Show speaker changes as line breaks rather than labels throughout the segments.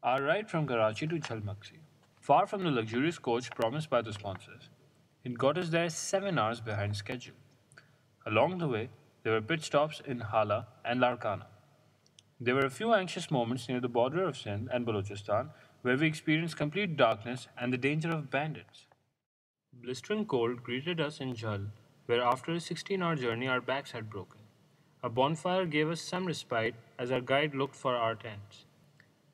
Our ride from Karachi to Jhal Magsi, far from the luxurious coach promised by the sponsors, it got us there 7 hours behind schedule. Along the way, there were pit stops in Hala and Larkana. There were a few anxious moments near the border of Sindh and Balochistan where we experienced complete darkness and the danger of bandits. Blistering cold greeted us in Jhal, where after a 16-hour journey our backs had broken. A bonfire gave us some respite as our guide looked for our tents.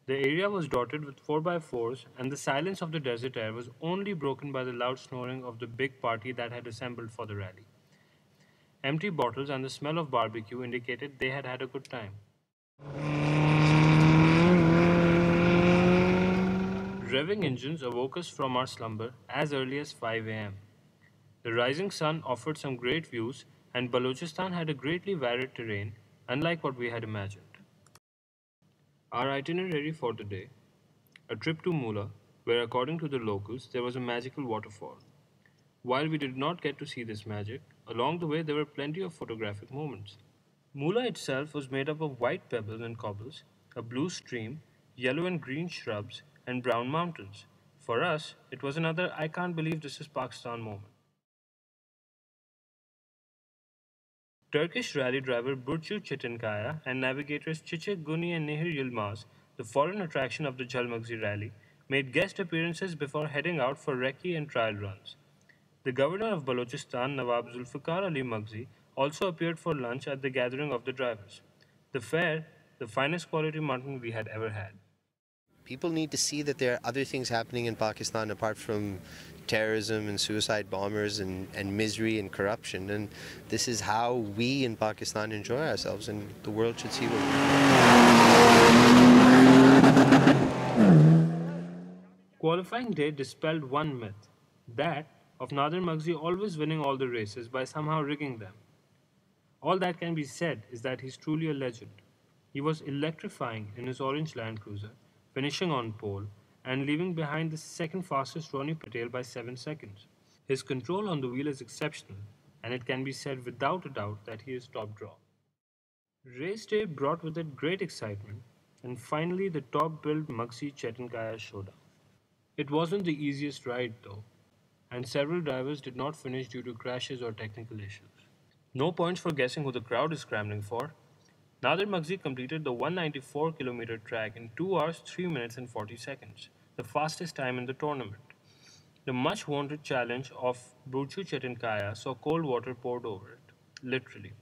The area was dotted with 4x4s, and the silence of the desert air was only broken by the loud snoring of the big party that had assembled for the rally. Empty bottles and the smell of barbecue indicated they had had a good time. Revving engines awoke us from our slumber as early as 5 a.m. The rising sun offered some great views, and Balochistan had a greatly varied terrain, unlike what we had imagined. Our itinerary for the day: a trip to Mula, where according to the locals there was a magical waterfall. While we did not get to see this magic, along the way there were plenty of photographic moments. Mula itself was made up of white pebbles and cobbles, a blue stream, yellow and green shrubs, and brown mountains. For us, it was another "I can't believe this is Pakistan" moment. Turkish rally driver Burcu Cetinkaya and navigators Çiçek Guni and Nehir Yilmaz, the foreign attraction of the Jhal Magsi rally, made guest appearances before heading out for recce and trial runs. The governor of Balochistan, Nawab Zulfikar Ali Magsi, also appeared for lunch at the gathering of the drivers. The fare, the finest quality mutton we had ever had.
People need to see that there are other things happening in Pakistan apart from terrorism and suicide bombers and misery and corruption. And this is how we in Pakistan enjoy ourselves, and the world should see what we do.
Qualifying day dispelled one myth, that of Nadir Magsi always winning all the races by somehow rigging them. All that can be said is that he's truly a legend. He was electrifying in his orange Land Cruiser, finishing on pole, and leaving behind the second fastest Ronnie Patel by 7 seconds. His control on the wheel is exceptional, and it can be said without a doubt that he is top draw. Race day brought with it great excitement, and finally the top-billed Magsi Chetinkaya showdown. It wasn't the easiest ride though, and several drivers did not finish due to crashes or technical issues. No points for guessing who the crowd is scrambling for. Nadir Magsi completed the 194-kilometer track in 2 hours, 3 minutes and 40 seconds, the fastest time in the tournament. The much-wanted challenge of Burcu Cetinkaya saw cold water poured over it, literally.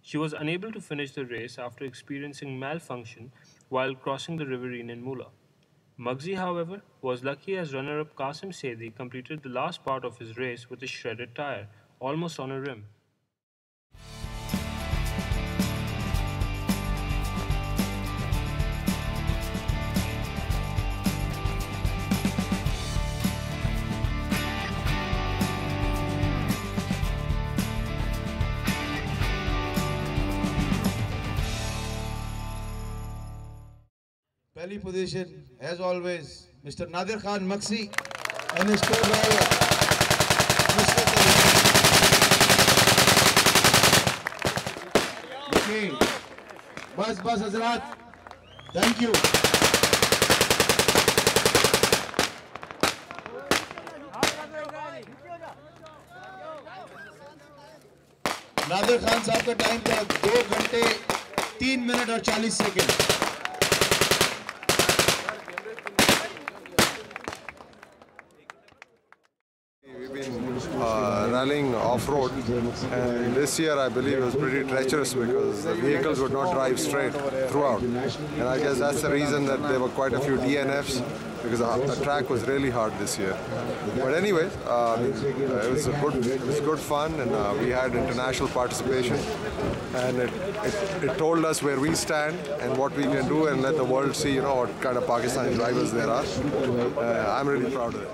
She was unable to finish the race after experiencing malfunction while crossing the riverine in Mula. Magsi, however, was lucky as runner-up Qasim Saidi completed the last part of his race with a shredded tire, almost on a rim.
Pehli position, as always, Mr. Nadir Khan Magsi and his co-driver, Mr. Okay, Bas Hazrat, thank you. Nadir Khan साहब का time था 2 घंटे 3 minute और 40 second.
Rallying off-road, and this year I believe it was pretty treacherous because the vehicles would not drive straight throughout, and I guess that's the reason that there were quite a few DNFs, because the track was really hard this year. But anyway, it was good fun, and we had international participation, and it told us where we stand and what we can do, and let the world see, what kind of Pakistani drivers there are. I'm really proud of it.